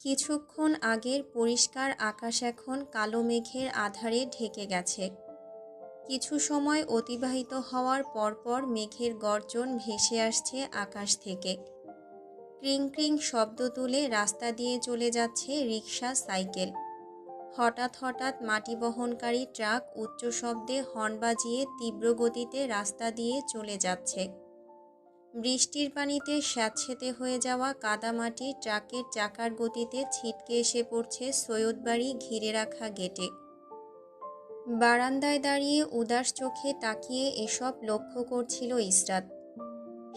কিছুক্ষণ আগের পরিষ্কার আকাশ এখন কালো মেঘের আধারে ঢেকে গেছে। কিছু সময় অতিবাহিত হওয়ার পরপর মেঘের গর্জন ভেসে আসছে আকাশ থেকে। ক্রিং ক্রিং শব্দ তুলে রাস্তা দিয়ে চলে যাচ্ছে রিক্সা, সাইকেল। হঠাৎ হঠাৎ মাটি বহনকারী ট্রাক উচ্চ শব্দে হর্ন বাজিয়ে তীব্র গতিতে রাস্তা দিয়ে চলে যাচ্ছে। বৃষ্টির পানিতে স্যাঁতসেঁতে হয়ে যাওয়া কাদামাটি ট্রাকের চাকার গতিতে ছিটকে এসে পড়ছে সৈয়দবাড়ি ঘিরে রাখা গেটে। বারান্দায় দাঁড়িয়ে উদাস চোখে তাকিয়ে এসব লক্ষ্য করছিল ইসরাত।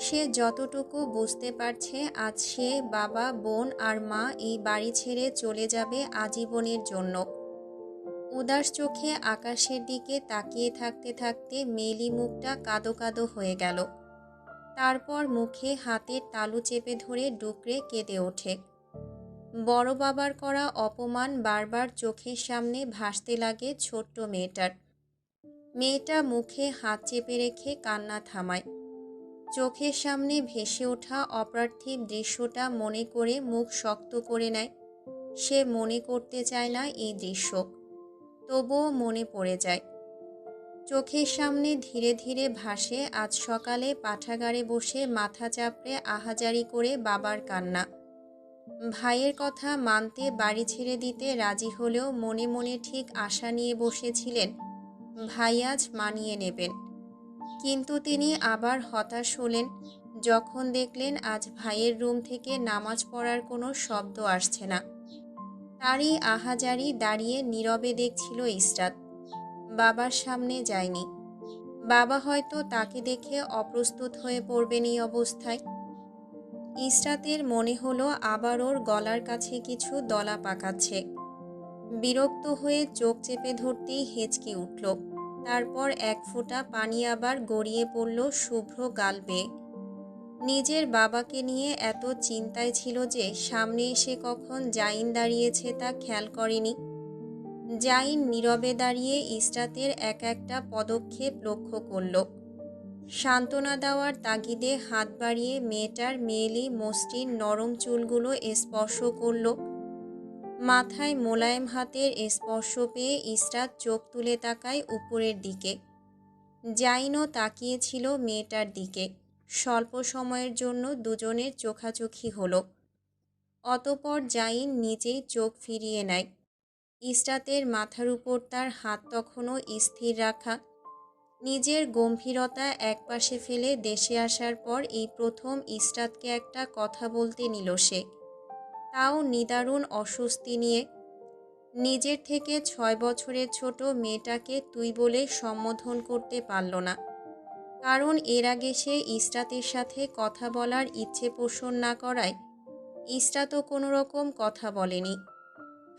সে যতটুকু বুঝতে পারছে, আজ সে, বাবা, বোন আর মা এই বাড়ি ছেড়ে চলে যাবে আজীবনের জন্য। উদাস চোখে আকাশের দিকে তাকিয়ে থাকতে থাকতে মেলি মুখটা কাদো কাদো হয়ে গেল। তারপর মুখে হাতের তালু চেপে ধরে ডুকরে কেঁদে ওঠে। বড় বাবার করা অপমান বারবার চোখের সামনে ভাসতে লাগে ছোট্ট মেয়েটার। মেয়েটা মুখে হাত চেপে রেখে কান্না থামায়। চোখের সামনে ভেসে ওঠা অপার্থিব দৃশ্যটা মনে করে মুখ শক্ত করে নেয়। সে মনে করতে চায় না এই দৃশ্য, তবুও মনে পড়ে যায়। চোখের সামনে ধীরে ধীরে ভাসে আজ সকালে পাঠাগারে বসে মাথা চাপড়ে আহাজারি করে বাবার কান্না। ভাইয়ের কথা মানতে বাড়ি ছেড়ে দিতে রাজি হলেও মনে মনে ঠিক আশা নিয়ে বসেছিলেন ভাই আজ মানিয়ে নেবেন। কিন্তু তিনি আবার হতাশ হলেন যখন দেখলেন আজ ভাইয়ের রুম থেকে নামাজ পড়ার কোনো শব্দ আসছে না। তারই আহাজারি দাঁড়িয়ে নীরবে দেখছিল ইসরাত। বাবার সামনে যায়নি। বাবা হয়তো তাকে দেখে অপ্রস্তুত হয়ে পড়বেন এই অবস্থায়। ইসরাতের মনে হলো আবার ওর গলার কাছে কিছু দলা পাকাচ্ছে। বিরক্ত হয়ে চোখ চেপে ধরতেই হেঁচকি উঠল। তারপর এক ফোঁটা পানি আবার গড়িয়ে পড়ল শুভ্র গাল বেয়ে। নিজের বাবাকে নিয়ে এত চিন্তায় ছিল যে সামনে এসে কখন জাইন দাঁড়িয়েছে তা খেয়াল করেনি। জাইন নীরবে দাঁড়িয়ে ইসরাতের এক একটা পদক্ষেপ লক্ষ্য করল। সান্ত্বনা দেওয়ার তাগিদে হাত বাড়িয়ে মেয়েটার মেয়েলি মসৃণ নরম চুলগুলো স্পর্শ করল। মাথায় মোলায়েম হাতের স্পর্শ পেয়ে ইসরাত চোখ তুলে তাকায় উপরের দিকে। জাইনও তাকিয়েছিল মেয়েটার দিকে। স্বল্প সময়ের জন্য দুজনের চোখাচোখি হলো। অতপর জাইন নিজেই চোখ ফিরিয়ে নেয়। ইসরাতের মাথার উপর তার হাত তখনও স্থির রাখা। নিজের গম্ভীরতা একপাশে ফেলে দেশে আসার পর এই প্রথম ইসরাতকে একটা কথা বলতে নিল সে, তাও নিদারুণ অস্বস্তি নিয়ে। নিজের থেকে 6 বছরের ছোট মেয়েটাকে তুই বলে সম্বোধন করতে পারল না, কারণ এর আগে সে ইসরাতের সাথে কথা বলার ইচ্ছে পোষণ না করায় ইসরাতও কোনো রকম কথা বলেনি।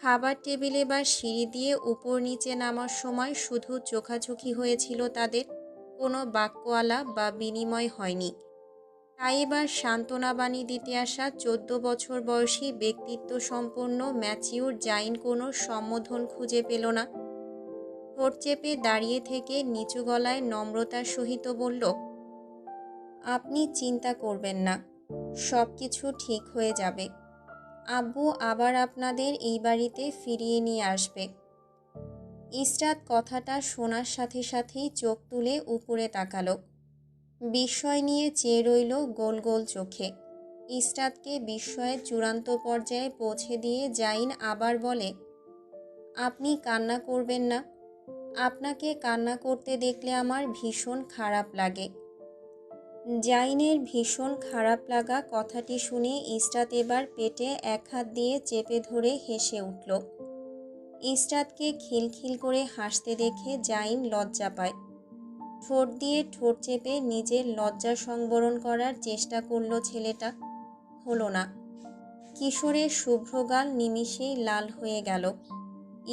খাবার টেবিলে বা সিঁড়ি দিয়ে উপর নিচে নামার সময় শুধু চোখাচোখি হয়েছিল তাদের, কোনো বাক্য আলাপ বা বিনিময় হয়নি। তাই এবার সান্ত্বনা বাণী দিতে আসা 14 বছর বয়সী ব্যক্তিত্ব সম্পন্ন ম্যাচিউর জাইন কোনো সম্বোধন খুঁজে পেল না। ঠোঁট চেপে দাঁড়িয়ে থেকে নিচু গলায় নম্রতার সহিত বলল, আপনি চিন্তা করবেন না, সব কিছু ঠিক হয়ে যাবে। আব্বু আবার আপনাদের এই বাড়িতে ফিরিয়ে নিয়ে আসবে। ইসরাত কথাটা শোনার সাথে সাথেই চোখ তুলে উপরে তাকালো। বিস্ময় নিয়ে চেয়ে রইল গোল গোল চোখে। ইসরাতকে বিস্ময়ের চূড়ান্ত পর্যায়ে পৌঁছে দিয়ে জাইন আবার বলে, আপনি কান্না করবেন না। আপনাকে কান্না করতে দেখলে আমার ভীষণ খারাপ লাগে। জাইনের ভীষণ খারাপ লাগা কথাটি শুনে ইসরাত এবার পেটে এক হাত দিয়ে চেপে ধরে হেসে উঠল। ইসরাতকে খিলখিল করে হাসতে দেখে জাইন লজ্জা পায়। ঠোঁট দিয়ে ঠোঁট চেপে নিজের লজ্জা সংবরণ করার চেষ্টা করল ছেলেটা, হলো না। কিশোরের শুভ্রগাল নিমিষেই লাল হয়ে গেল।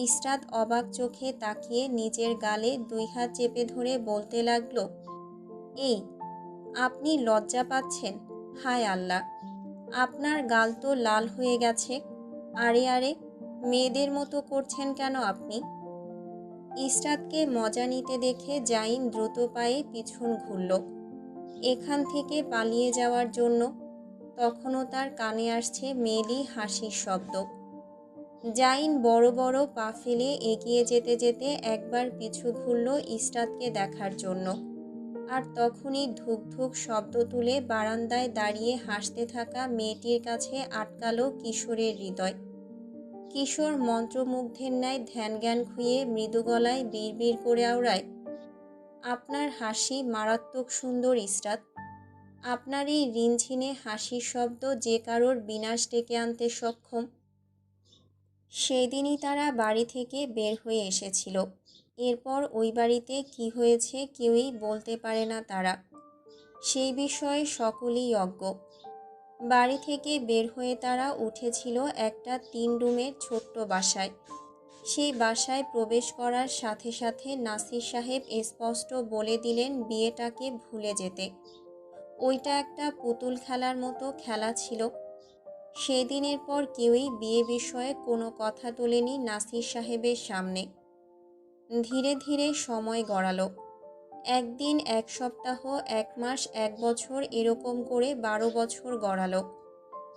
ইসরাত অবাক চোখে তাকিয়ে নিজের গালে 2 হাত চেপে ধরে বলতে লাগলো, এই, আপনি লজ্জা পাচ্ছেন? হায় আল্লাহ, আপনার গাল তো লাল হয়ে গেছে। আরে আরে, মেয়েদের মতো করছেন কেন আপনি? ইসরাতকে মজা নিতে দেখে জাইন দ্রুত পায়ে পিছন ঘুরল এখান থেকে পালিয়ে যাওয়ার জন্য। তখনও তার কানে আসছে মেয়েলি হাসির শব্দ। জাইন বড় বড় পা ফেলে এগিয়ে যেতে যেতে একবার পিছু ঘুরল ইসরাতকে দেখার জন্য। আর তখনই ধুক ধুক শব্দ তুলে বারান্দায় দাঁড়িয়ে হাসতে থাকা মেয়েটির কাছে আটকালো কিশোরের হৃদয়। কিশোর মন্ত্রমুগ্ধের ন্যায় ধ্যানজ্ঞান খুইয়ে মৃদু গলায় বিড়বিড় করে আওড়ায়, আপনার হাসি মারাত্মক সুন্দর ইসরাত। আপনার এই রিনঝিনে হাসির শব্দ যে কারোর বিনাশ ডেকে আনতে সক্ষম। সেই দিনই তারা বাড়ি থেকে বের হয়ে এসেছিল। এরপর ওই বাড়িতে কি হয়েছে কেউই বলতে পারে না তারা। সেই বিষয়ে সকলেই অজ্ঞ। বাড়ি থেকে বের হয়ে তারা উঠেছিল একটা 3 রুমের ছোট্ট বাসায়। সেই বাসায় প্রবেশ করার সাথে সাথে নাসির সাহেব স্পষ্ট বলে দিলেন বিয়েটাকে ভুলে যেতে। ওইটা একটা পুতুল খেলার মতো খেলা ছিল। সেই দিনের পর কেউই বিয়ে বিষয়ে কোনো কথা তোলেনি নাসির সাহেবের সামনে। ধীরে ধীরে সময় গড়ালো। একদিন, এক সপ্তাহ, 1 মাস, 1 বছর, এরকম করে 12 বছর গড়ালো।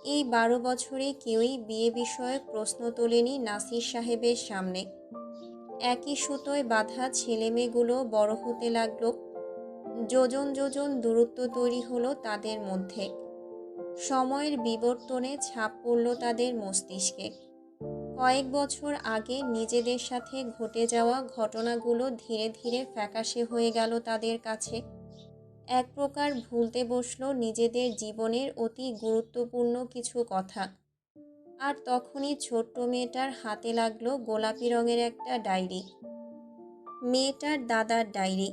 এই 12 বছরে কেউই বিয়ে বিষয়ে প্রশ্ন তোলেনি নাসির সাহেবের সামনে। একই সুতোয় বাঁধা ছেলেমেয়েগুলো বড় হতে লাগলো। যোজন যোজন দূরত্ব তৈরি হলো তাদের মধ্যে। সময়ের বিবর্তনে ছাপ পড়ল তাদের মস্তিষ্কে। কয়েক বছর আগে নিজেদের সাথে ঘটে যাওয়া ঘটনাগুলো ধীরে ধীরে ফ্যাকাশে হয়ে গেল তাদের কাছে। এক প্রকার ভুলতে বসলো নিজেদের জীবনের অতি গুরুত্বপূর্ণ কিছু কথা। আর তখনই ছোট্ট মেয়েটার হাতে লাগলো গোলাপি রঙের একটা ডায়েরি। মেয়েটার দাদার ডায়েরি,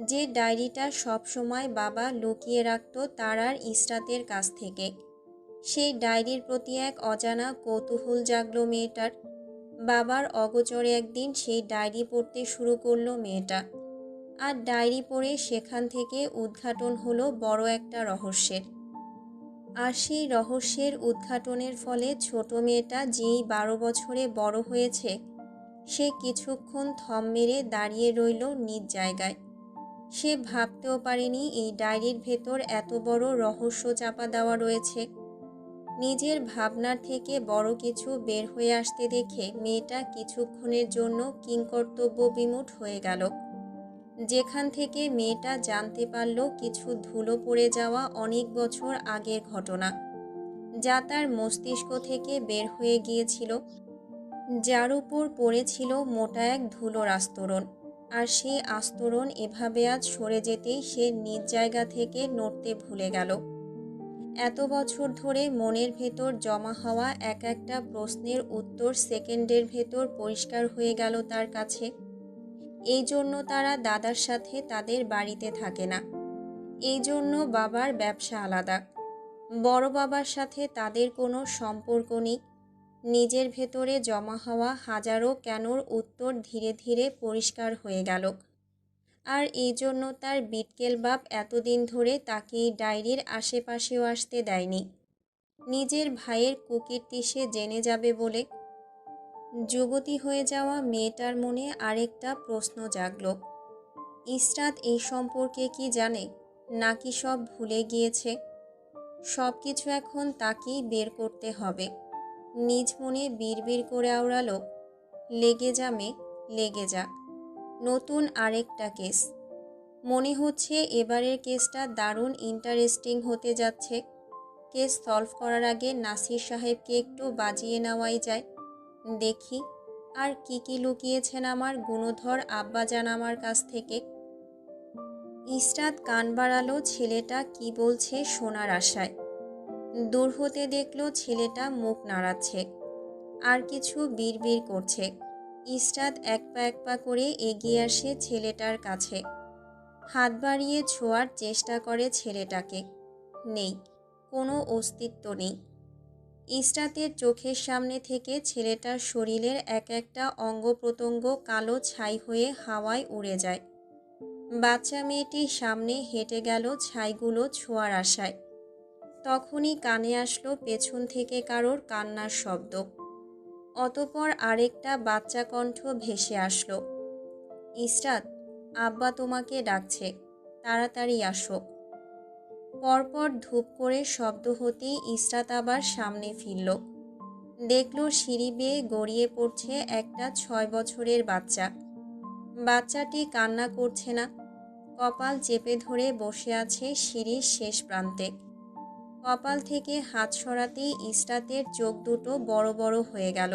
যে ডায়েরিটা সবসময় বাবা লুকিয়ে রাখত তার আর ইসরাতের কাছ থেকে। সেই ডায়েরির প্রতি এক অজানা কৌতূহল জাগলো মেয়েটার। বাবার অগোচরে একদিন সেই ডায়েরি পড়তে শুরু করলো মেয়েটা। আর ডায়েরি পড়ে সেখান থেকে উদ্ঘাটন হলো বড় একটা রহস্যের। আর সেই রহস্যের উদ্ঘাটনের ফলে ছোট মেয়েটা যেই 12 বছরে বড় হয়েছে, সে কিছুক্ষণ থম মেরে দাঁড়িয়ে রইল নিজ জায়গায়। সে ভাবতেও পারেনি এই ডায়েরির ভেতর এত বড় রহস্য চাপা দেওয়া রয়েছে। নিজের ভাবনার থেকে বড় কিছু বের হয়ে আসতে দেখে মেয়েটা কিছুক্ষণের জন্য কিংকর্তব্য বিমূঢ় হয়ে গেল। যেখান থেকে মেয়েটা জানতে পারল কিছু ধুলো পড়ে যাওয়া অনেক বছর আগের ঘটনা, যা তার মস্তিষ্ক থেকে বের হয়ে গিয়েছিল, যার উপর পড়েছিল মোটা এক ধুলোর আস্তরণ। আর সেই আস্তরণ এভাবে আজ সরে যেতেই সে নিজ জায়গা থেকে নড়তে ভুলে গেল। এত বছর ধরে মনের ভেতর জমা হওয়া এক একটা প্রশ্নের উত্তর সেকেন্ডের ভেতর পরিষ্কার হয়ে গেল তার কাছে। এই জন্য তারা দাদার সাথে তাদের বাড়িতে থাকে না। এই জন্য বাবার ব্যবসা আলাদা। বড় বাবার সাথে তাদের কোনো সম্পর্ক নেই। নিজের ভেতরে জমা হওয়া হাজারো কেনর উত্তর ধীরে ধীরে পরিষ্কার হয়ে গেল। আর এই জন্য তার বিটকেল বাপ এতদিন ধরে তাকে এই ডায়েরির আশেপাশেও আসতে দেয়নি, নিজের ভাইয়ের কুকীর্তি সে জেনে যাবে বলে। যুবতী হয়ে যাওয়া মেয়েটার মনে আরেকটা প্রশ্ন জাগল। ইসরাত এই সম্পর্কে কি জানে, নাকি সব ভুলে গিয়েছে? সব কিছু এখন তাকেই বের করতে হবে। নিজ মনে বিড়বিড় করে আওড়ালো, লেগে যা মেয়ে, লেগে যা। নতুন আরেকটা কেস। মনে হচ্ছে এবারের কেসটা দারুণ ইন্টারেস্টিং হতে যাচ্ছে। কেস সলভ করার আগে নাসির সাহেবকে একটু বাজিয়ে নেওয়াই যায়। দেখি আর কি কি লুকিয়েছেন আমার গুণধর আব্বাজান আমার কাছ থেকে। ইসরাত কান বাড়ালো ছেলেটা কি বলছে শোনার আশায়। দূর হতে দেখলো ছেলেটা মুখ নাড়াচ্ছে, আর কিছু বিড়বিড় করছে। ইসরাত এক পা করে এগিয়ে আসে ছেলেটার কাছে। হাত বাড়িয়ে ছোঁয়ার চেষ্টা করে ছেলেটাকে। নেই, কোনো অস্তিত্ব নেই। ইসরাতের চোখের সামনে থেকে ছেলেটার শরীরের এক একটা অঙ্গ প্রত্যঙ্গ কালো ছাই হয়ে হাওয়ায় উড়ে যায়। বাচ্চা মেয়েটির সামনে হেঁটে গেল ছাইগুলো ছোঁয়ার আশায়। তখনই কানে আসলো পেছন থেকে কারোর কান্নার শব্দ। অতপর আরেকটা বাচ্চা কণ্ঠ ভেসে আসলো, ইসরাত, আব্বা তোমাকে ডাকছে, তাড়াতাড়ি আসো। পরপর ধূপ করে শব্দ হতেই ইসরাত আবার সামনে ফিরল। দেখলো সিঁড়ি বেয়ে গড়িয়ে পড়ছে একটা 6 বছরের বাচ্চা। বাচ্চাটি কান্না করছে না, কপাল চেপে ধরে বসে আছে সিঁড়ির শেষ প্রান্তে। কপাল থেকে হাত সরাতেই ইসরাতের চোখ দুটো বড় বড় হয়ে গেল।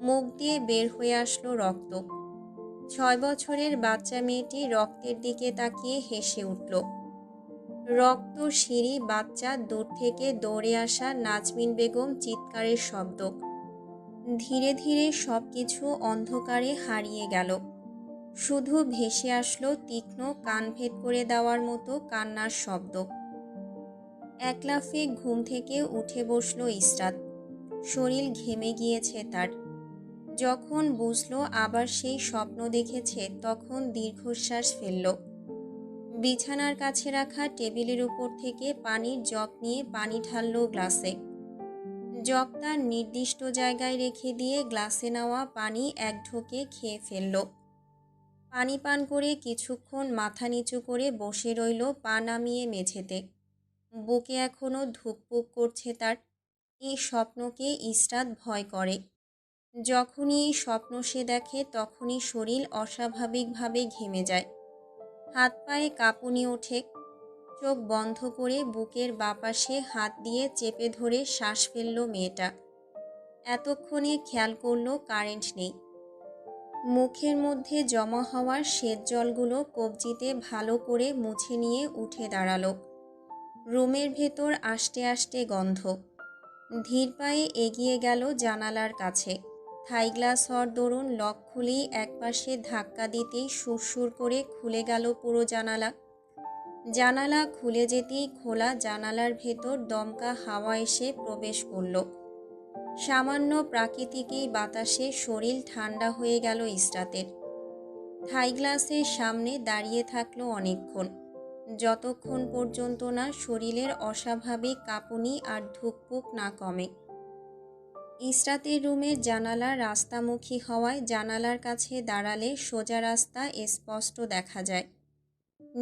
মুখ দিয়ে বের হয়ে আসলো রক্ত। 6 বছরের বাচ্চা মেয়েটি রক্তের দিকে তাকিয়ে হেসে উঠল। রক্ত, সিঁড়ি, বাচ্চা, দূর থেকে দৌড়ে আসা নাজমিন বেগম চিৎকারের শব্দ। ধীরে ধীরে সবকিছু অন্ধকারে হারিয়ে গেল। শুধু ভেসে আসলো তীক্ষ্ণ, কান ভেদ করে দেওয়ার মতো কান্নার শব্দ। এক লাফে ঘুম থেকে উঠে বসলো ইসরাত। শরীর ঘেমে গিয়েছে তার। যখন বুঝলো আবার সেই স্বপ্ন দেখেছে, তখন দীর্ঘশ্বাস ফেলল। বিছানার কাছে রাখা টেবিলের উপর থেকে পানির জগ নিয়ে পানি ঢালল গ্লাসে। জগ তার নির্দিষ্ট জায়গায় রেখে দিয়ে গ্লাসে নেওয়া পানি এক ঢোকে খেয়ে ফেলল। পানি পান করে কিছুক্ষণ মাথা নিচু করে বসে রইল পা নামিয়ে মেঝেতে। বুকে এখনো ধুকপুক করছে তার। এই স্বপ্নকে ইসরাত ভয় করে। যখনই এই স্বপ্ন সে দেখে, তখনই শরীর অস্বাভাবিকভাবে ঘেমে যায়, হাত পায়ে কাঁপুনি ওঠে। চোখ বন্ধ করে বুকের বাপাশে হাত দিয়ে চেপে ধরে শ্বাস ফেলল মেয়েটা। এতক্ষণে খেয়াল করল কারেন্ট নেই। মুখের মধ্যে জমা হওয়ার সেচ জলগুলো কবজিতে ভালো করে মুছে নিয়ে উঠে দাঁড়ালো। রুমের ভেতর আস্তে আস্তে গন্ধ। ধীর পায়ে এগিয়ে গেল জানালার কাছে। থাই গ্লাস হওয়ার দরুন লক খুলেই একপাশে ধাক্কা দিতেই সুরসুর করে খুলে গেল পুরো জানালা। জানালা খুলে যেতেই খোলা জানালার ভেতর দমকা হাওয়া এসে প্রবেশ করল। সামান্য প্রাকৃতিক এই বাতাসে শরীর ঠান্ডা হয়ে গেল ইসরাতের। থাই গ্লাসের সামনে দাঁড়িয়ে থাকলো অনেকক্ষণ, যতক্ষণ পর্যন্ত না শরীরের অস্বাভাবিক কাঁপুনি আর ধুকপুক না কমে। ইসরাতের রুমের জানালা রাস্তামুখী হওয়ায় জানালার কাছে দাঁড়ালে সোজা রাস্তা স্পষ্ট দেখা যায়।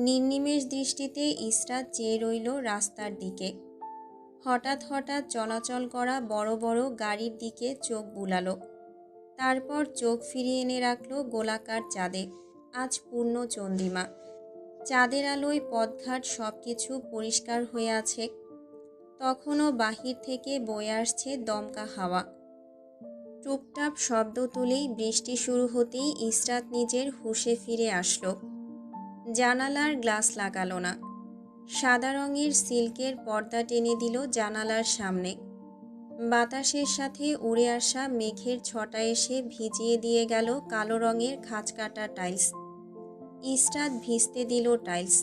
নির্নিমেষ দৃষ্টিতে ইসরাত চেয়ে রইল রাস্তার দিকে। হঠাৎ হঠাৎ চলাচল করা বড় বড় গাড়ির দিকে চোখ বুলালো। তারপর চোখ ফিরিয়ে এনে রাখল গোলাকার চাঁদে। আজ পূর্ণ চন্দ্রিমা। চাঁদের আলোয় পথঘাট সবকিছু পরিষ্কার হয়ে আছে। তখনও বাহির থেকে বয়ে আসছে দমকা হাওয়া। টুপটাপ শব্দ তুলেই বৃষ্টি শুরু হতেই ইসরাত নিজের হুঁশে ফিরে আসলো। জানালার গ্লাস লাগালো না। সাদা রঙের সিল্কের পর্দা টেনে দিল জানালার সামনে। বাতাসের সাথে উড়ে আসা মেঘের ছটা এসে ভিজিয়ে দিয়ে গেল কালো রঙের খাঁজকাটা টাইলস। ইসরাত ভিজতে দিল টাইলস।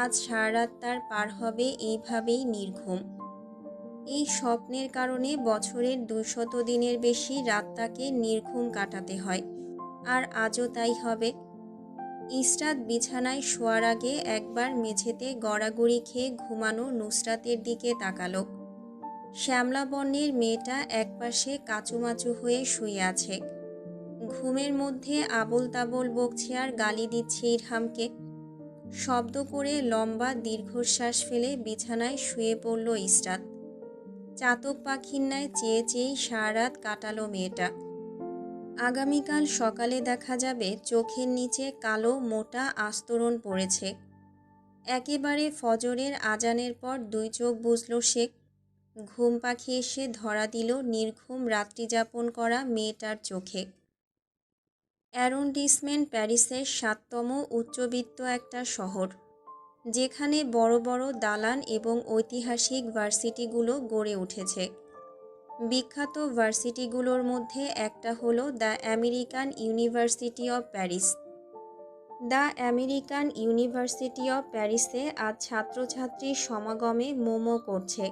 আজ সারা রাত তার পার হবে এইভাবেই নির্ঘুম। এই স্বপ্নের কারণে বছরের 200 দিনের বেশি রাত তাকে নির্ঘুম কাটাতে হয়, আর আজও তাই হবে। ইসরাত বিছানায় শোয়ার আগে একবার মেঝেতে গড়াগড়ি খেয়ে ঘুমানো নুসরাতের দিকে তাকালো। শ্যামলা বর্ণের মেয়েটা একপাশে কাচুমাচু হয়ে শুয়ে আছে। ঘুমের মধ্যে আবোল তাবোল বকছে আর গালি দিচ্ছে ইরহামকে। শব্দ করে লম্বা দীর্ঘশ্বাস ফেলে বিছানায় শুয়ে পড়ল ইসরাত। চাতক পাখির ন্যায় চেয়ে চেয়েই সারা রাত কাটালো মেয়েটা। আগামীকাল সকালে দেখা যাবে চোখের নিচে কালো মোটা আস্তরণ পড়েছে। একেবারে ফজরের আজানের পর 2 চোখ বুজল সে। ঘুম পাখি এসে ধরা দিল নির্ঘুম রাত্রিযাপন করা মেয়েটার চোখে। অ্যারোন্ডিসমেন্ট প্যারিসের 7তম উচ্চবিত্ত একটা শহর, যেখানে বড় বড় দালান এবং ঐতিহাসিক ভার্সিটিগুলো গড়ে উঠেছে। বিখ্যাত ভার্সিটিগুলোর মধ্যে একটা হলো the American university of Paris. The American university of প্যারিসে আজ ছাত্রছাত্রীর সমাগমে মোমো করছে।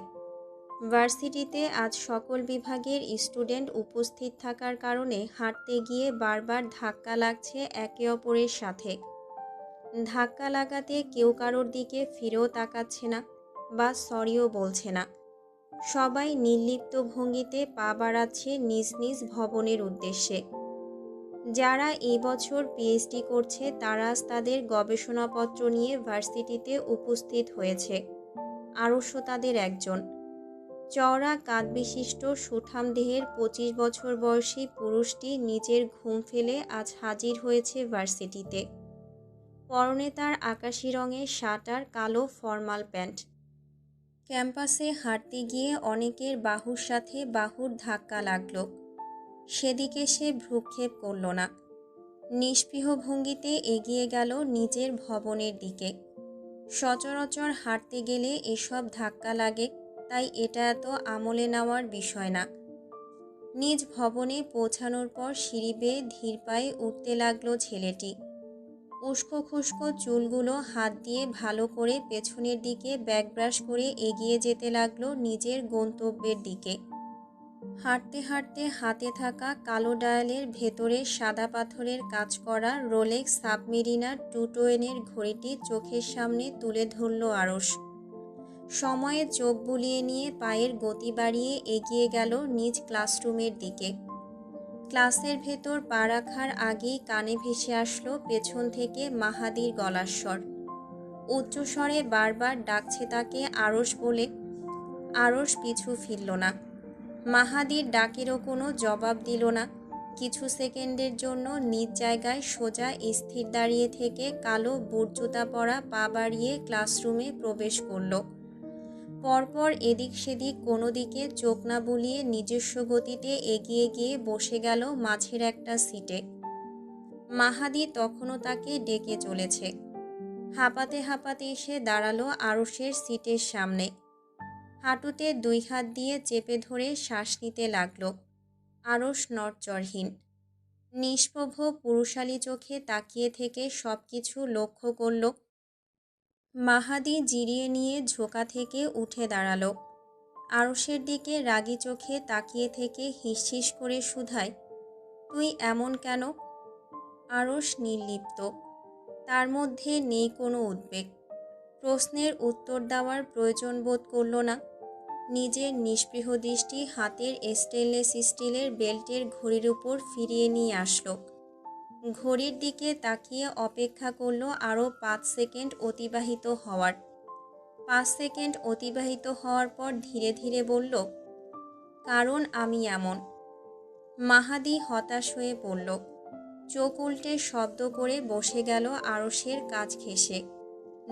ভার্সিটিতে আজ সকল বিভাগের স্টুডেন্ট উপস্থিত থাকার কারণে হাঁটতে গিয়ে বারবার ধাক্কা লাগছে একে অপরের সাথে। ধাক্কা লাগাতে কেউ কারোর দিকে ফিরেও তাকাচ্ছে না বা সরিও বলছে না। সবাই নির্লিপ্ত ভঙ্গিতে পা বাড়াচ্ছে নিজ নিজ ভবনের উদ্দেশ্যে। যারা এই বছর পিএইচডি করছে তারা তাদের গবেষণাপত্র নিয়ে ভার্সিটিতে উপস্থিত হয়েছে। আরশও তাদের একজন। চওড়া কাঁধ বিশিষ্ট সুঠাম দেহের 25 বছর বয়সী পুরুষটি নিজের ঘুম ফেলে আজ হাজির হয়েছে ভার্সিটিতে। পরনে তার আকাশি রঙের শার্ট আর কালো ফর্মাল প্যান্ট। ক্যাম্পাসে হাঁটতে গিয়ে অনেকের বাহুর সাথে বাহুর ধাক্কা লাগলো। সেদিকে সে ভ্রুক্ষেপ করল না। নিস্পৃহ ভঙ্গিতে এগিয়ে গেল নিজের ভবনের দিকে। সচরাচর হাঁটতে গেলে এসব ধাক্কা লাগে, তাই এটা এত আমলে নেওয়ার বিষয় না। নিজ ভবনে পৌঁছানোর পর সিঁড়ি বেয়ে ধীর পায়ে উঠতে লাগলো ছেলেটি। উস্কো খুস্কো চুলগুলো হাত দিয়ে ভালো করে পেছনের দিকে ব্যাকব্রাশ করে এগিয়ে যেতে লাগলো নিজের গন্তব্যের দিকে। হাঁটতে হাঁটতে হাতে থাকা কালো ডায়ালের ভেতরে সাদা পাথরের কাজ করা রোলেক্স সাবমেরিনার 220 ঘড়িটি চোখের সামনে তুলে ধরল আরশ। সময়ে চোখ বুলিয়ে নিয়ে পায়ের গতি বাড়িয়ে এগিয়ে গেল নিজ ক্লাসরুমের দিকে। ক্লাসের ভেতর পা রাখার আগেই কানে ভেসে আসলো পেছন থেকে মাহাদির গলার স্বর। উচ্চস্বরে বারবার ডাকছে তাকে আরশ বলে। আরশ পিছু ফিরল না। মাহাদির ডাকেরও কোনো জবাব দিল না। কিছু সেকেন্ডের জন্য নিজ জায়গায় সোজা স্থির দাঁড়িয়ে থেকে কালো বুট জুতা পরা পা বাড়িয়ে ক্লাসরুমে প্রবেশ করল। পরপর এদিক সেদিক কোনো দিকে চোখ না বুলিয়ে নিজস্ব গতিতে এগিয়ে গিয়ে বসে গেল মাঝের একটা সিটে। মাহাদি তখনও তাকে ডেকে চলেছে। হাঁপাতে হাঁপাতে এসে দাঁড়ালো আরশের সিটের সামনে। হাঁটুতে 2 হাত দিয়ে চেপে ধরে শ্বাস নিতে লাগল। আরশ নড়চড়হীন, নিষ্প্রভ পুরুষালী চোখে তাকিয়ে থেকে সব কিছু লক্ষ্য করল। মাহাদি জিরিয়ে নিয়ে ঝোঁকা থেকে উঠে দাঁড়ালো। আরশের দিকে রাগী চোখে তাকিয়ে থেকে হিসহিস করে শুধায়, তুই এমন কেন? আরশ নির্লিপ্ত, তার মধ্যে নেই কোনো উদ্বেগ। প্রশ্নের উত্তর দেওয়ার প্রয়োজন বোধ করল না। নিজের নিস্পৃহ দৃষ্টি হাতের স্টেনলেস স্টিলের বেল্টের ঘড়ির উপর ফিরিয়ে নিয়ে আসলো। ঘড়ির দিকে তাকিয়ে অপেক্ষা করল আরও 5 সেকেন্ড অতিবাহিত হওয়ার। 5 সেকেন্ড অতিবাহিত হওয়ার পর ধীরে ধীরে বলল, কারণ আমি এমন। মাহাদি হতাশ হয়ে পড়ল। চোখ উল্টে শব্দ করে বসে গেল আরশের কাছ ঘেঁষে।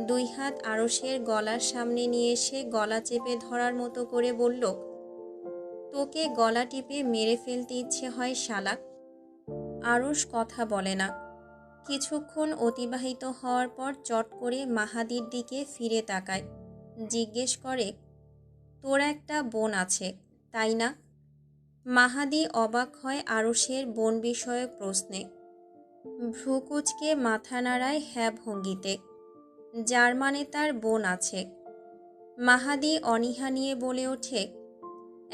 2 হাত আরশের গলার সামনে নিয়ে এসে গলা চেপে ধরার মতো করে বলল, তোকে গলা টিপে মেরে ফেলতে ইচ্ছে হয় শালা। আরশ কথা বলে না। কিছুক্ষণ অতিবাহিত হওয়ার পর চট করে মাহাদির দিকে ফিরে তাকায়। জিজ্ঞেস করে, তোর একটা বোন আছে, তাই না? মাহাদি অবাক হয় আরশের বোন বিষয়ক প্রশ্নে। ভ্রুকুচকে মাথা নাড়ায় হ্যাঁ ভঙ্গিতে। যার মানে তার বোন আছে। মাহাদি অনীহা নিয়ে বলে ওঠে,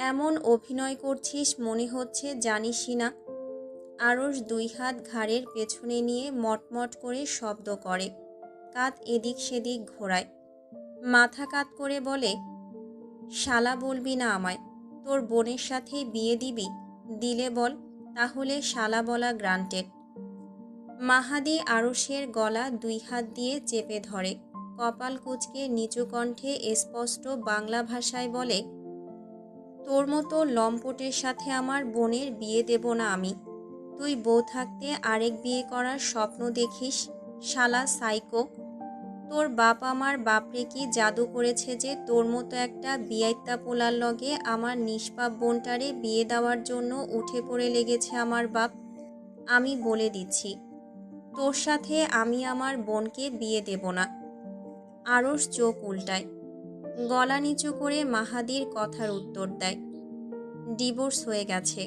এমন অভিনয় করছিস মনে হচ্ছে জানিসই না। আরশ 2 হাত ঘাড়ের পেছনে নিয়ে মটমট করে শব্দ করে, কাঁধ এদিক সেদিক ঘোরায়। মাথা কাত করে বলে, শালা বলবি না আমায়? তোর বোনের সাথে বিয়ে দিবি? দিলে বল, তাহলে শালা বলা গ্রান্টেড। মাহাদি আরশের গলা 2 হাত দিয়ে চেপে ধরে, কপাল কুঁচকে নিচু কণ্ঠে স্পষ্ট বাংলা ভাষায় বলে, তোর মতো লম্পটের সাথে আমার বোনের বিয়ে দেব না আমি। তুই বউ থাকতে আরেক বিয়ে করার স্বপ্ন দেখিস, শালা সাইকো। তোর বাপ আমার বাপরে কি জাদু করেছে যে তোর মতো একটা বিয়াইত্তা পোলার লগে আমার নিষ্পাপ বোনটারে বিয়ে দেওয়ার জন্য উঠে পড়ে লেগেছে আমার বাপ। আমি বলে দিচ্ছি, তোর সাথে আমি আমার বোনকে বিয়ে দেব না। আরশ চোখ উল্টায়, গলা নিচু করে মাহাদির কথার উত্তর দেয়, ডিভোর্স হয়ে গেছে।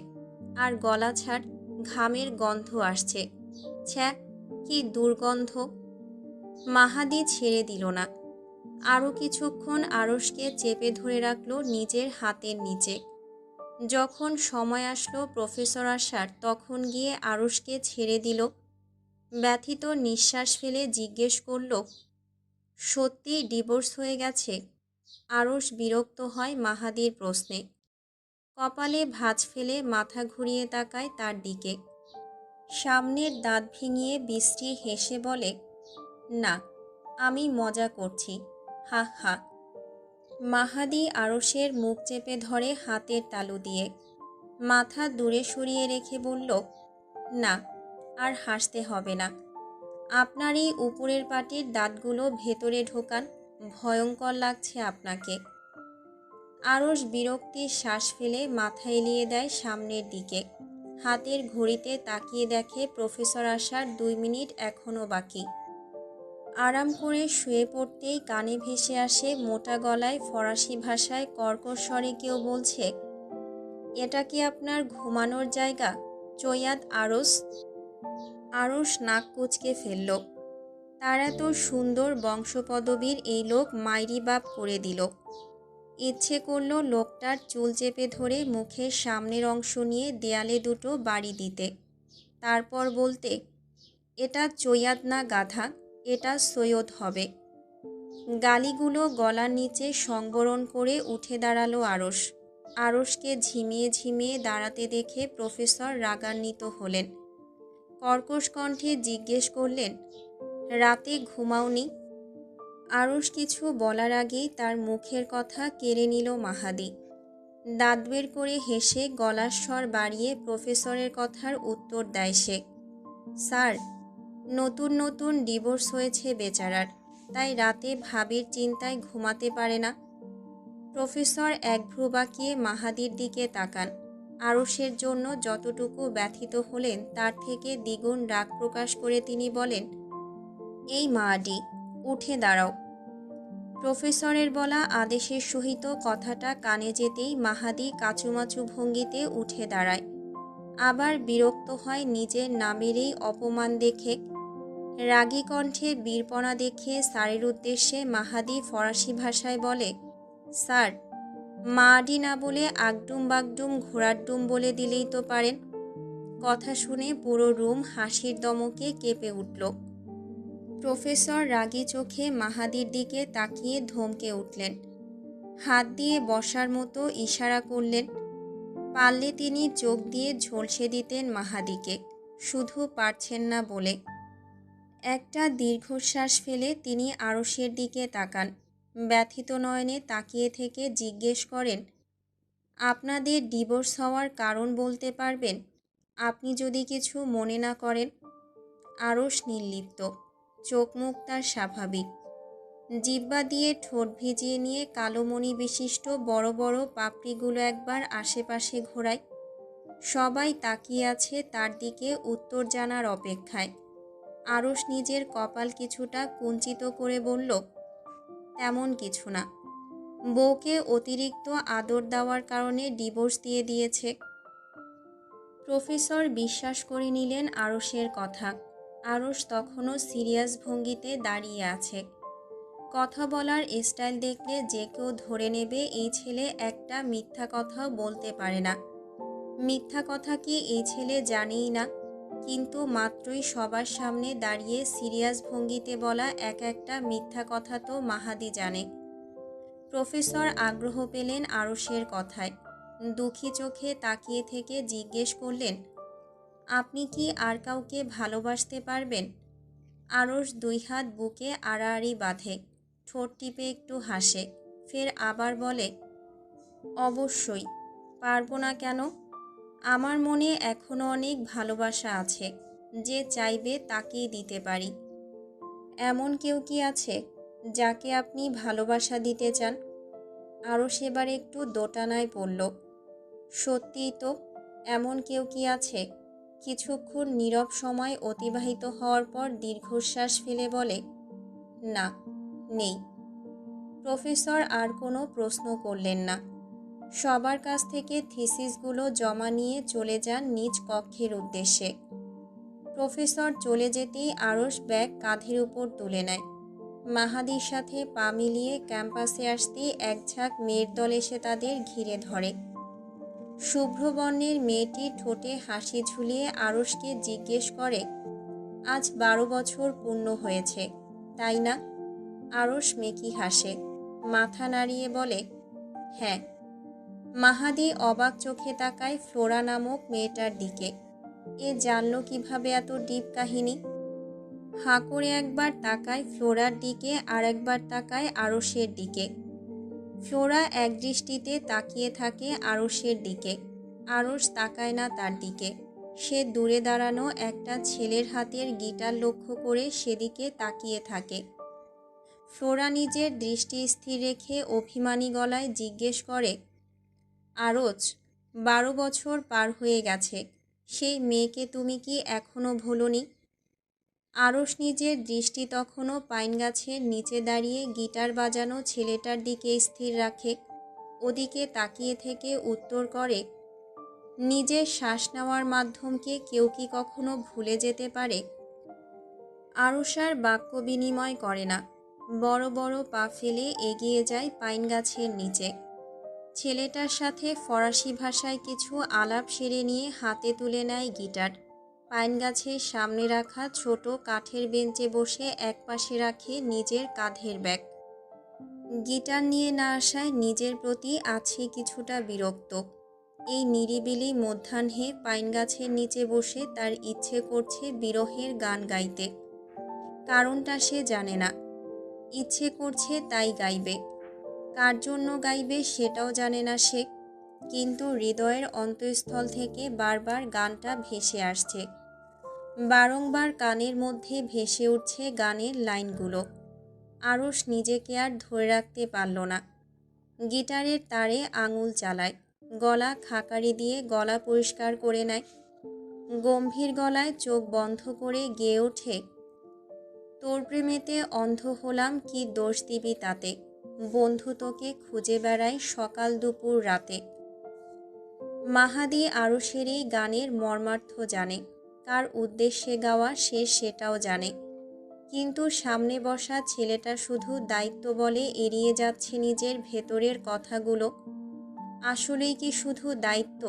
আর গলা ছাড়, ঘামের গন্ধ আসছে। ছ্যা, কি দুর্গন্ধ। মাহাদি ছেড়ে দিল না। আরও কিছুক্ষণ আরশকে চেপে ধরে রাখল নিজের হাতের নিচে। যখন সময় আসলো প্রফেসর আসার, তখন গিয়ে আরশকে ছেড়ে দিল। ব্যথিত নিঃশ্বাস ফেলে জিজ্ঞেস করল, সত্যি ডিভোর্স হয়ে গেছে? আরশ বিরক্ত হয় মাহাদির প্রশ্নে। কপালে ভাঁজ ফেলে মাথা ঘুরিয়ে তাকায় তার দিকে। সামনের দাঁত ভেঙিয়ে বিশ্রী হেসে বলে, না, আমি মজা করছি, হা হা। মাহাদি আরশের মুখ চেপে ধরে হাতের তালু দিয়ে। মাথা দূরে সরিয়ে রেখে বলল, না, আর হাসতে হবে না। আপনার এই উপরের পাটির দাঁতগুলো ভেতরে ঢোকান, ভয়ঙ্কর লাগছে আপনাকে। আরশ বিরক্তির শ্বাস ফেলে মাথা এলিয়ে দেয় সামনের দিকে। হাতের ঘড়িতে তাকিয়ে দেখে প্রফেসর আসার 2 মিনিট এখনও বাকি। আরাম করে শুয়ে পড়তেই কানে ভেসে আসে মোটা গলায় ফরাসি ভাষায় কর্কশ স্বরে কেউ বলছে, এটা কি আপনার ঘুমানোর জায়গা, চৈয়াদ আরশ? আরশ নাক কুঁচকে ফেলল। তার এত সুন্দর বংশপদবীর এই লোক মাইরি বাপ করে দিল। ইচ্ছে করল লোকটার চুল চেপে ধরে মুখের সামনের অংশ নিয়ে দেয়ালে দুটো বাড়ি দিতে, তারপর বলতে, এটা চৈয়াদ না গাধা, এটা সৈয়দ হবে। গালিগুলো গলার নিচে সংবরণ করে উঠে দাঁড়ালো আরশ। আরশকে ঝিমিয়ে ঝিমিয়ে দাঁড়াতে দেখে প্রফেসর রাগান্বিত হলেন। কর্কশ কণ্ঠে জিজ্ঞেস করলেন, রাতে ঘুমাওনি? আরশ কিছু বলার আগেই তার মুখের কথা কেড়ে নিল মাহাদি। দাঁত বের করে হেসে গলার স্বর বাড়িয়ে প্রফেসরের কথার উত্তর দেয় সে, স্যার, নতুন নতুন ডিভোর্স হয়েছে বেচারার, তাই রাতে ভাবির চিন্তায় ঘুমাতে পারে না। প্রফেসর এক ভ্রু বাঁকিয়ে মাহাদির দিকে তাকান। আরশের জন্য যতটুকু ব্যথিত হলেন তার থেকে দ্বিগুণ রাগ প্রকাশ করে তিনি বলেন, এই মাহাদি, উঠে দাঁড়াও। প্রফেসরের বলা আদেশের সহিত কথাটা কানে যেতেই মাহাদি কাচুমাচু ভঙ্গিতে উঠে দাঁড়ায়। আবার বিরক্ত হয় নিজের নামের এই অপমান দেখে। রাগী কণ্ঠে বীরপনা দেখিয়ে স্যারের উদ্দেশ্যে মাহাদি ফরাসি ভাষায় বলে, স্যার, মাডি না বলে আগডুম বাগডুম ঘোড়ার ডুম বলে দিলেই তো পারেন। কথা শুনে পুরো রুম হাসির দমকে কেঁপে উঠল। প্রফেসর রাগী চোখে মাহাদির দিকে তাকিয়ে ধমকে উঠলেন। হাত দিয়ে বসার মতো ইশারা করলেন। পারলে তিনি চোখ দিয়ে ঝলসে দিতেন মাহাদিকে, শুধু পারছেন না বলে। একটা দীর্ঘশ্বাস ফেলে তিনি আরশের দিকে তাকান। ব্যথিত নয়নে তাকিয়ে থেকে জিজ্ঞেস করেন, আপনাদের ডিভোর্স হওয়ার কারণ বলতে পারবেন, আপনি যদি কিছু মনে না করেন? আরশ নির্লিপ্ত, চোখ মুখ তার স্বাভাবিক। জিহ্বা দিয়ে ঠোঁট ভিজিয়ে নিয়ে কালো মণি বিশিষ্ট বড় বড় পাপড়িগুলো একবার আশেপাশে ঘোরায়। সবাই তাকিয়ে আছে তার দিকে উত্তর জানার অপেক্ষায়। আরশ নিজের কপাল কিছুটা কুঞ্চিত করে বলল, তেমন কিছু না। বউকে অতিরিক্ত আদর দেওয়ার কারণে ডিভোর্স দিয়ে দিয়েছে। প্রফেসর বিশ্বাস করে নিলেন আরশের কথা। আরশ তখনও সিরিয়াস ভঙ্গিতে দাঁড়িয়ে আছে। কথা বলার স্টাইল দেখলে যে কেউ ধরে নেবে এই ছেলে একটা মিথ্যা কথাও বলতে পারে না। মিথ্যা কথা কি এই ছেলে জানেই না, কিন্তু মাত্রই সবার সামনে দাঁড়িয়ে সিরিয়াস ভঙ্গিতে বলা এক একটা মিথ্যা কথা তো মাহাদি জানে। প্রফেসর আগ্রহ পেলেন আরশের কথায়। দুঃখী চোখে তাকিয়ে থেকে জিজ্ঞেস করলেন, আপনি কি আর কাউকে ভালোবাসতে পারবেন? আরশ 2 হাত বুকে আড়াআড়ি বাঁধে, ঠোঁট টিপে একটু হাসে, ফের আবার বলে, অবশ্যই, পারবো না কেন? আমার মনে এখনো অনেক ভালোবাসা আছে, যে চাইবে তাকেই দিতে পারি। এমন কেউ কি আছে যাকে আপনি ভালোবাসা দিতে চান? আরশ এবার একটু দোটানায় পড়ল। সত্যিই তো, এমন কেউ কি আছে? কিছুক্ষণ নীরব সময় অতিবাহিত হওয়ার পর দীর্ঘশ্বাস ফেলে বলে, না, নেই। প্রফেসর আর কোনো প্রশ্ন করলেন না। সবার কাছ থেকে থিসিসগুলো জমা নিয়ে চলে যান নিজ কক্ষের উদ্দেশ্যে। প্রফেসর চলে যেতেই আরশ ব্যাগ কাঁধের উপর তুলে নেয়। মাহাদির সাথে পা মিলিয়ে ক্যাম্পাসে আসতেই এক ঝাঁক মেয়ের দল এসে তাদের ঘিরে ধরে। শুভ্রবর্ণের মেয়েটি ঠোঁটে হাসি ঝুলিয়ে আরশকে জিজ্ঞেস করে, আজ 12 বছর পূর্ণ হয়েছে, তাই না? আরশ মেকি হাসে, মাথা নাড়িয়ে বলে, হ্যাঁ। মাহাদি অবাক চোখে তাকায় ফ্লোরা নামক মেয়েটার দিকে। এ জানলো কিভাবে এত ডিপ কাহিনী? হাঁ করে একবার তাকায় ফ্লোরার দিকে আর একবার তাকায় আরশের দিকে। ফ্লোরা একদৃষ্টিতে তাকিয়ে থাকে আরশের দিকে। আরশ তাকায় না তার দিকে। সে দূরে দাঁড়ানো একটা ছেলের হাতের গিটার লক্ষ্য করে সেদিকে তাকিয়ে থাকে। ফ্লোরা নিজের দৃষ্টি স্থির রেখে অভিমানী গলায় জিজ্ঞেস করে, আরজ, 12 বছর পার হয়ে গেছে, সেই মেয়েকে তুমি কি এখনো ভোলনি? আরশ নিজের দৃষ্টি তখনও পাইন গাছের নিচে দাঁড়িয়ে গিটার বাজানো ছেলেটার দিকে স্থির রাখে। ওদিকে তাকিয়ে থেকে উত্তর করে, নিজের শ্বাস নেওয়ার মাধ্যমকে কেউ কি কখনো ভুলে যেতে পারে? আরশ আর বাক্য বিনিময় করে না, বড় বড় পা ফেলে এগিয়ে যায় পাইন গাছের নিচে। ছেলেটার সাথে ফরাসি ভাষায় কিছু আলাপ সেরে নিয়ে হাতে তুলে নেয় গিটার। পাইন গাছের সামনে রাখা ছোট কাঠের বেঞ্চে বসে একপাশে রাখে নিজের কাঁধের ব্যাগ। গিটার নিয়ে না আসায় নিজের প্রতি আছে কিছুটা বিরক্ত। এই নিরিবিলি মধ্যাহ্নে পাইন গাছের নিচে বসে তার ইচ্ছে করছে বিরহের গান গাইতে। কারণটা সে জানে না, ইচ্ছে করছে তাই গাইবে। কার জন্য গাইবে সেটাও জানে না সে, কিন্তু হৃদয়ের অন্তঃস্থল থেকে বারবার গানটা ভেসে আসছে। বারংবার কানের মধ্যে ভেসে উঠছে গানের লাইনগুলো। আরশ নিজেকে আর ধরে রাখতে পারল না। গিটারের তারে আঙুল চালায়, গলা খাকারি দিয়ে গলা পরিষ্কার করে নেয়। গম্ভীর গলায় চোখ বন্ধ করে গেয়ে ওঠে, তোর প্রেমেতে অন্ধ হলাম, কি দোষ দিবি তাতে, বন্ধু তোকে খুঁজে বেড়ায় সকাল দুপুর রাতে। মাহাদি আরশের এই গানের মর্মার্থ জানে, কার উদ্দেশ্যে গাওয়া সে সেটাও জানে, কিন্তু সামনে বসা ছেলেটা শুধু দায়িত্ব বলে এড়িয়ে যাচ্ছে নিজের ভেতরের কথাগুলো। আসলেই কি শুধু দায়িত্ব,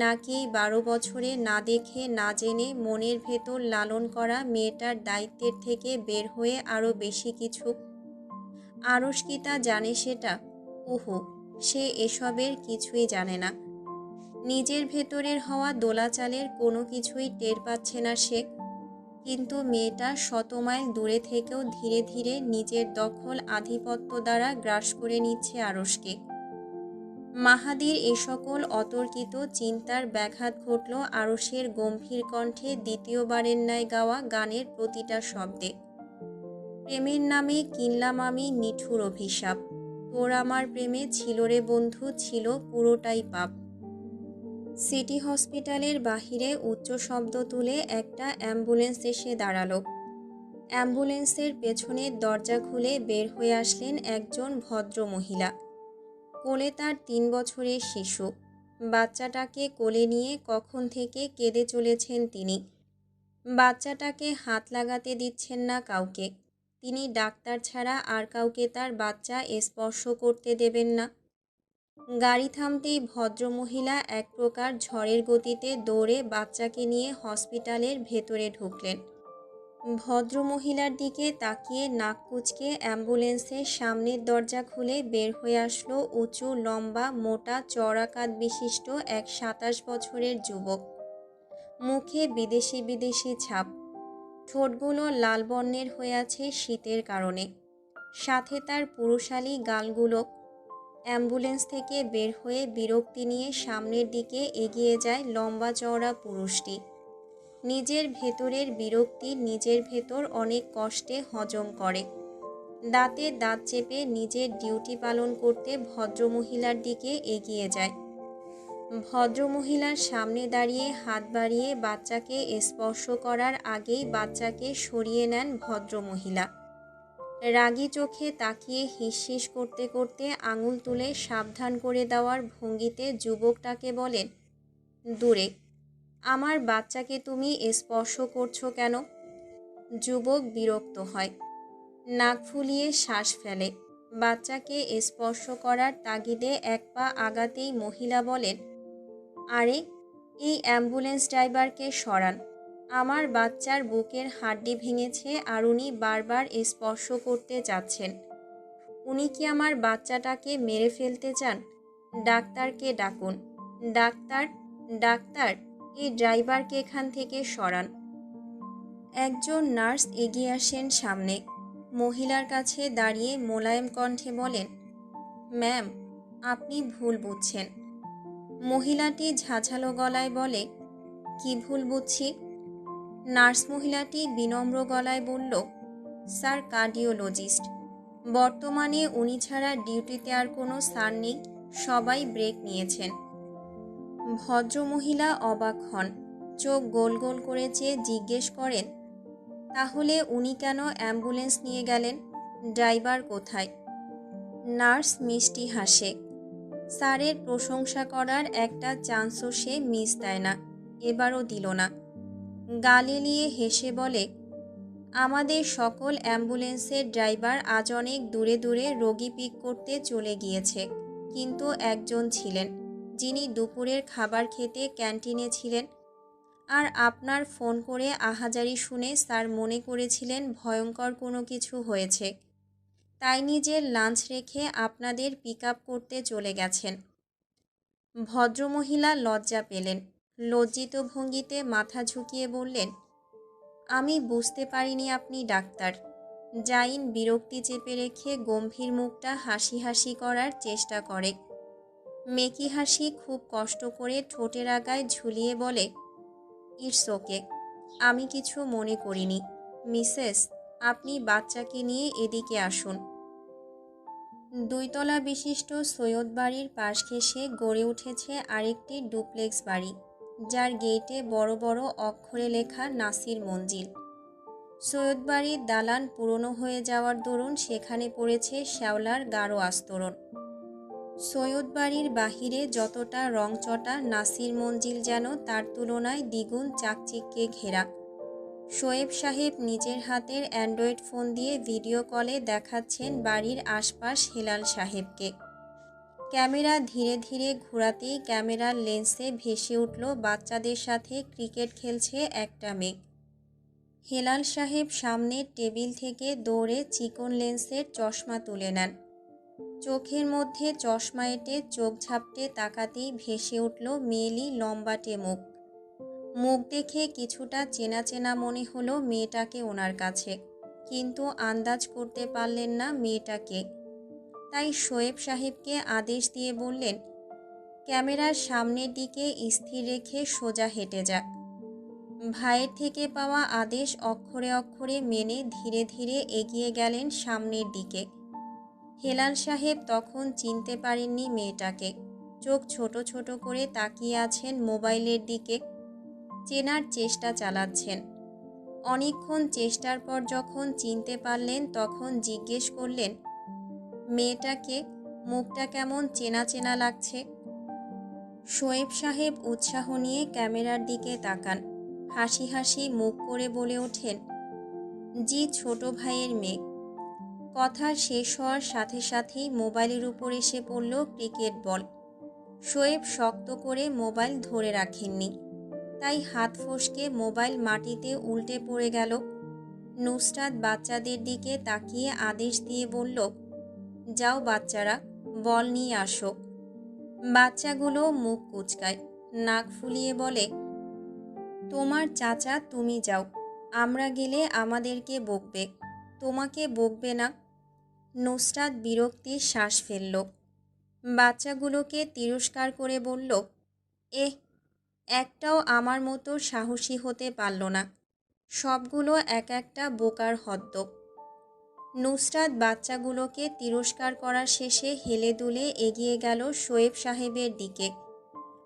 নাকি 12 বছরে না দেখে না জেনে মনের ভেতর লালন করা মেয়েটার দায়িত্বের থেকে বের হয়ে আরও বেশি কিছু? আরশ কি তা জানে সেটা? উহু, সে এসবের কিছুই জানে না। নিজের ভেতরের হওয়া দোলাচালের কোনো কিছুই টের পাচ্ছে না সে, কিন্তু মেয়েটা শত মাইল দূরে থেকেও ধীরে ধীরে নিজের দখল আধিপত্য দ্বারা গ্রাস করে নিচ্ছে আরশকে। মাহাদির এ সকল অতর্কিত চিন্তার ব্যাঘাত ঘটল আরশের গম্ভীর কণ্ঠে দ্বিতীয়বারের ন্যায় গাওয়া গানের প্রতিটা শব্দে। প্রেমের নামে কিনলাম আমি নিঠুর অভিশাপ, তোর আমার প্রেমে ছিল রে বন্ধু, ছিল পুরোটাই পাপ। সিটি হসপিটালের বাহিরে উচ্চ শব্দ তুলে একটা অ্যাম্বুলেন্স এসে দাঁড়ালো। অ্যাম্বুলেন্সের পেছনের দরজা খুলে বের হয়ে আসলেন একজন ভদ্র মহিলা। কোলে তার 3 বছরের শিশু। বাচ্চাটাকে কোলে নিয়ে কখন থেকে কেঁদে চলেছেন তিনি। বাচ্চাটাকে হাত লাগাতে দিচ্ছেন না কাউকে। তিনি ডাক্তার ছাড়া আর কাউকে তার বাচ্চা স্পর্শ করতে দেবেন না। গাড়ি থামতেই ভদ্রমহিলা এক প্রকার ঝড়ের গতিতে দৌড়ে বাচ্চাকে নিয়ে হসপিটালের ভেতরে ঢুকলেন। ভদ্রমহিলার দিকে তাকিয়ে নাক কুঁচকে অ্যাম্বুলেন্সের সামনের দরজা খুলে বের হয়ে আসলো উঁচু লম্বা মোটা চওড়া কাঁধ বিশিষ্ট এক 27 বছরের যুবক। মুখে বিদেশি বিদেশি ছাপ, ঠোঁটগুলো লাল বর্ণের হয়ে আছে শীতের কারণে, সাথে তার পুরুষালী গালগুলো। অ্যাম্বুলেন্স থেকে বের হয়ে বিরক্তি নিয়ে সামনের দিকে এগিয়ে যায় লম্বা চওড়া পুরুষটি। নিজের ভেতরের বিরক্তি নিজের ভেতর অনেক কষ্টে হজম করে। দাঁতে দাঁত চেপে নিজের ডিউটি পালন করতে ভদ্রমহিলার দিকে এগিয়ে যায়। ভদ্রমহিলার সামনে দাঁড়িয়ে হাত বাড়িয়ে বাচ্চাকে স্পর্শ করার আগেই বাচ্চাকে সরিয়ে নেন ভদ্রমহিলা। রাগী চোখে তাকিয়ে হিসহিস করতে করতে আঙুল তুলে সাবধান করে দেওয়ার ভঙ্গিতে যুবকটাকে বলেন, দূরে, আমার বাচ্চাকে তুমি স্পর্শ করছো কেন? যুবক বিরক্ত হয়, নাক ফুলিয়ে শ্বাস ফেলে। বাচ্চাকে স্পর্শ করার তাগিদে এক পা আগাতেই মহিলা বলেন, আরে, এই অ্যাম্বুলেন্স ড্রাইভারকে সরান। আমার বাচ্চার বুকের হাড্ডি ভেঙেছে আর উনি বারবার স্পর্শ করতে চাচ্ছেন। উনি কি আমার বাচ্চাটাকে মেরে ফেলতে চান? ডাক্তারকে ডাকুন। ডাক্তার, ডাক্তার, এই ড্রাইভারকে এখান থেকে সরান। একজন নার্স এগিয়ে আসেন সামনে। মহিলার কাছে দাঁড়িয়ে মোলায়েম কণ্ঠে বলেন, ম্যাম, আপনি ভুল বুঝছেন। মহিলাটি ঝাঁঝালো গলায় বলে, কি ভুল বুঝছি? নার্স মহিলাটি বিনম্র গলায় বলল, স্যার কার্ডিওলজিস্ট। বর্তমানে উনি ছাড়া ডিউটিতে আর কোনো স্যার নেই, সবাই ব্রেক নিয়েছেন। ভদ্রমহিলা অবাক হন, চোখ গোল গোল করে চেয়ে জিজ্ঞেস করেন, তাহলে উনি কেন অ্যাম্বুলেন্স নিয়ে গেলেন? ড্রাইভার কোথায়? নার্স মিষ্টি হাসে। স্যারের প্রশংসা করার একটা চান্সও সে মিস দেয় না, এবারও দিল না। গা লেলিয়ে হেসে বলে, আমাদের সকল অ্যাম্বুলেন্সের ড্রাইভার আজ অনেক দূরে দূরে রোগী পিক করতে চলে গিয়েছে, কিন্তু একজন ছিলেন যিনি দুপুরের খাবার খেতে ক্যান্টিনে ছিলেন। আর আপনার ফোন করে আহাজারি শুনে স্যার মনে করেছিলেন ভয়ঙ্কর কোনো কিছু হয়েছে, তাই নিজের লাঞ্চ রেখে আপনাদের পিক আপ করতে চলে গেছেন। ভদ্রমহিলা লজ্জা পেলেন, লজ্জিত ভঙ্গিতে মাথা ঝুঁকিয়ে বললেন, আমি বুঝতে পারিনি আপনি ডাক্তার। জাইন বিরক্তি চেপে রেখে গম্ভীর মুখটা হাসি হাসি করার চেষ্টা করে। মেকি হাসি খুব কষ্ট করে ঠোঁটের আগায় ঝুলিয়ে বলে, ইটস ওকে, আমি কিছু মনে করিনি। মিসেস, আপনি বাচ্চাকে নিয়ে এদিকে আসুন। 2 তলা বিশিষ্ট সৈয়দ বাড়ির পাশ ঘেঁষে গড়ে উঠেছে আরেকটি ডুপ্লেক্স বাড়ি, যার গেটে বড় বড় অক্ষরে লেখা নাসির মঞ্জিল। সৈয়দ বাড়ির দালান পুরনো হয়ে যাওয়ার দরুন সেখানে পড়েছে শ্যাওলার গাঢ় আস্তরণ। সৈয়দ বাড়ির বাহিরে যতটা রংচটা, নাসির মঞ্জিল যেন তার তুলনায় দ্বিগুণ চাকচিক্যে ঘেরা। শোয়েব সাহেব নিজের হাতের অ্যান্ড্রয়েড ফোন দিয়ে ভিডিও কলে দেখাচ্ছেন বাড়ির আশপাশ হেলাল সাহেবকে। ক্যামেরা ধীরে ধীরে ঘোরাতেই ক্যামেরার লেন্সে ভেসে উঠল বাচ্চাদের সাথে ক্রিকেট খেলছে একটা মেয়ে। হেলাল সাহেব সামনের টেবিল থেকে দৌড়ে চিকন লেন্সের চশমা তুলে নেন। চোখের মধ্যে চশমা এঁটে চোখ ঝাপটে তাকাতেই ভেসে উঠল মেয়েলি লম্বাটে মুখ। মুখ দেখে কিছুটা চেনা চেনা মনে হলো মেয়েটাকে ওনার কাছে, কিন্তু আন্দাজ করতে পারলেন না মেয়েটাকে। তাই শোয়েব সাহেবকে আদেশ দিয়ে বললেন, ক্যামেরার সামনের দিকে স্থির রেখে সোজা হেঁটে যা। ভাইয়ের থেকে পাওয়া আদেশ অক্ষরে অক্ষরে মেনে ধীরে ধীরে এগিয়ে গেলেন সামনের দিকে। হেলাল সাহেব তখন চিনতে পারেননি মেয়েটাকে, চোখ ছোট ছোট করে তাকিয়ে আছেন মোবাইলের দিকে, চেনার চেষ্টা চালাচ্ছেন। অনেকক্ষণ চেষ্টার পর যখন চিনতে পারলেন তখন জিজ্ঞেস করলেন, মেয়েটাকে, মুখটা কেমন চেনা চেনা লাগছে। শোয়েব সাহেব উৎসাহ নিয়ে ক্যামেরার দিকে তাকান, হাসি হাসি মুখ করে বলে ওঠেন, জি, ছোট ভাইয়ের মেয়ে। কথা শেষ হওয়ার সাথে সাথেই মোবাইলের উপর এসে পড়ল ক্রিকেট বল। শোয়েব শক্ত করে মোবাইল ধরে রাখেননি, তাই হাত ফসকে মোবাইল মাটিতে উল্টে পড়ে গেল। নুসরাত বাচ্চাদের দিকে তাকিয়ে আদেশ দিয়ে বলল, যাও বাচ্চারা, বল নিয়ে আসো। বাচ্চাগুলো মুখ কুঁচকায়, নাক ফুলিয়ে বলে, তোমার চাচা তুমি যাও, আমরা গেলে আমাদেরকে বকবে, তোমাকে বকবে না। নুসরাত বিরক্তির শ্বাস ফেলল। বাচ্চাগুলোকে তিরস্কার করে বলল, এহ, একটাও আমার মতো সাহসী হতে পারল না, সবগুলো এক একটা বোকার হদ্দ। নুসরাত বাচ্চাগুলোকে তিরস্কার করার শেষে হেলে দুলে এগিয়ে গেল শোয়েব সাহেবের দিকে।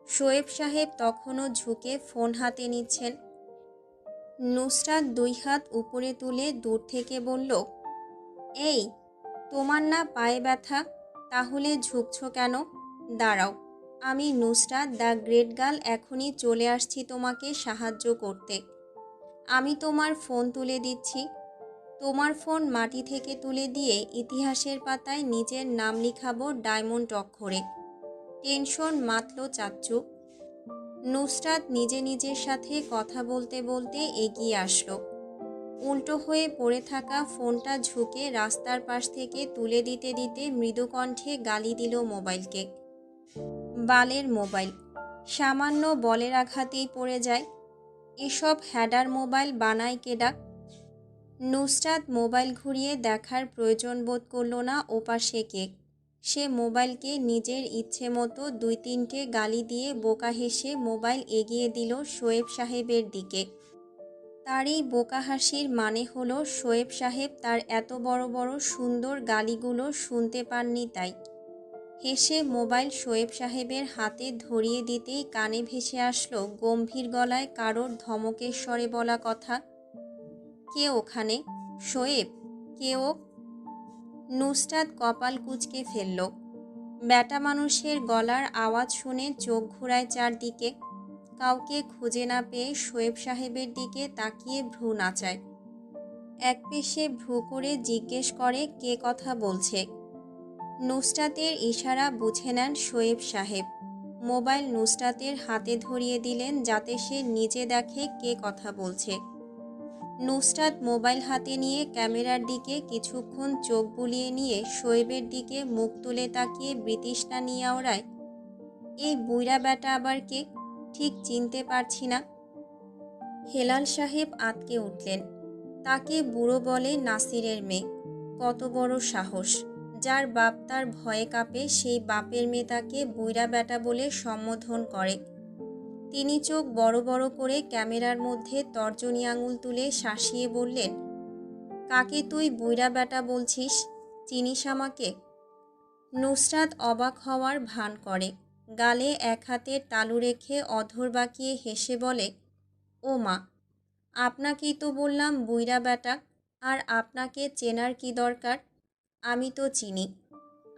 শোয়েব সাহেব তখনও ঝুঁকে ফোন হাতে নিচ্ছেন। নুসরাত 2 হাত উপরে তুলে দূর থেকে বলল, এই, তোমার না পায়ে ব্যথা, তাহলে ঝুঁকছ কেন? দাঁড়াও, আমি নুসরাত দ্য গ্রেট গার্ল এখনই চলে আসছি তোমাকে সাহায্য করতে। আমি তোমার ফোন তুলে দিচ্ছি। তোমার ফোন মাটি থেকে তুলে দিয়ে ইতিহাসের পাতায় নিজের নাম লিখাবো ডায়মন্ড অক্ষরে। টেনশন মাতলো চাচ্চু। নুসরাত নিজে নিজের সাথে কথা বলতে বলতে এগিয়ে আসলো। উল্টো হয়ে পড়ে থাকা ফোনটা ঝুঁকে রাস্তার পাশ থেকে তুলে দিতে দিতে মৃদুকণ্ঠে গালি দিল মোবাইলকে। বালের মোবাইল, সামান্য বলের আঘাতেই পড়ে যায়। এসব হ্যাডার মোবাইল বানায় কেডা? নুসরাত মোবাইল ঘুরিয়ে দেখার প্রয়োজন বোধ করল না ওপাশে কে। সে মোবাইলকে নিজের ইচ্ছে মতো ২-৩টে গালি দিয়ে বোকা হেসে মোবাইল এগিয়ে দিল শোয়েব সাহেবের দিকে। তার এই বোকা হাসির মানে হলো শোয়েব সাহেব তার এত বড় বড় সুন্দর গালিগুলো শুনতে পাননি তাই। হেসে মোবাইল শোয়েব সাহেবের হাতে ধরিয়ে দিতেই কানে ভেসে আসলো গম্ভীর গলায় কারোর ধমকের স্বরে বলা কথা, কে ওখানে? শোয়েব, কে ও? নুসরাত কপাল কুঁচকে ফেলল। ব্যাটা মানুষের গলার আওয়াজ শুনে চোখ ঘুরায় চারদিকে। কাউকে খুঁজে না পেয়ে শোয়েব সাহেবের দিকে তাকিয়ে ভ্রু নাচায়। এক পেশে ভ্রু করে জিজ্ঞেস করে কে কথা বলছে। নুসরাতের ইশারা বুঝে নেন শোয়েব সাহেব। মোবাইল নুসরাতের হাতে ধরিয়ে দিলেন যাতে সে নিজে দেখে কে কথা বলছে। নুসরাত মোবাইল হাতে নিয়ে ক্যামেরার দিকে কিছুক্ষণ চোখ বুলিয়ে নিয়ে শোয়েবের দিকে মুখ তুলে তাকিয়ে বিতৃষ্ণা নিয়ে আওড়ায়, এই বুইড়া ব্যাটা আবার কে? ঠিক চিনতে পারছি না। হেলাল সাহেব আঁতকে উঠলেন। তাকে বুড়ো বলে নাসিরের মেয়ে। কত বড় সাহস! যার বাপ তার ভয়ে কাঁপে সেই বাপের মেয়ে তাকে বুইড়া ব্যাটা বলে সম্বোধন করে। তিনি চোখ বড় বড় করে ক্যামেরার মধ্যে তর্জনী আঙুল তুলে শাসিয়ে বললেন, কাকে তুই বুইড়া ব্যাটা বলছিস? চিনিস আমাকে? নুসরাত অবাক হওয়ার ভান করে। গালে এক হাতের তালু রেখে অধর বাঁকিয়ে হেসে বলে, ও মা, আপনাকেই তো বললাম বুইড়া ব্যাটা, আর আপনাকে চেনার কি দরকার? আমি তো চিনি।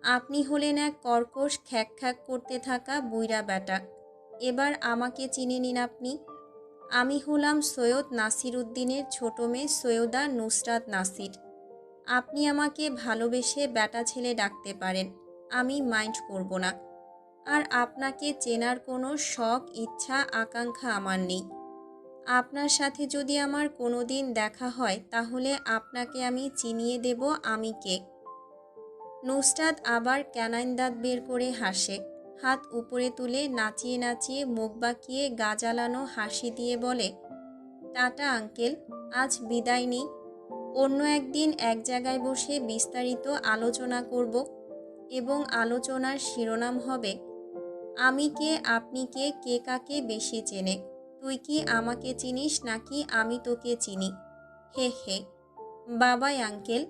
আপনি হলেন এক কর্কশ খ্যাক খ্যাক করতে থাকা বুইড়া ব্যাটা। এবার আমাকে চিনে নিন আপনি। আমি হলাম সৈয়দ নাসির উদ্দিনের ছোট মেয়ে সৈয়দা নুসরাত নাসির। আপনি আমাকে ভালোবেসে ব্যাটা ছেলে ডাকতে পারেন, আমি মাইন্ড করব না। আর আপনাকে চেনার কোনো শখ ইচ্ছা আকাঙ্ক্ষা আমার নেই। আপনার সাথে যদি আমার কোনো দিন দেখা হয় তাহলে আপনাকে আমি চিনিয়ে দেব আমি কে। নুসরাত আবার ক্যানাইন দাঁত বের করে হাসে। হাত উপরে তুলে নাচিয়ে নাচিয়ে মুখ বাঁকিয়ে গা জ্বালানো হাসি দিয়ে বলে, টাটা আঙ্কেল, আজ বিদায় নিই। অন্য একদিন এক জায়গায় বসে বিস্তারিত আলোচনা করব এবং আলোচনার শিরোনাম হবে, আমি কে, আপনি কে, কে কাকে বেশি চেনে। তুই কি আমাকে চিনিস নাকি আমি তোকে চিনি? হে হে। বাবাই আঙ্কেল।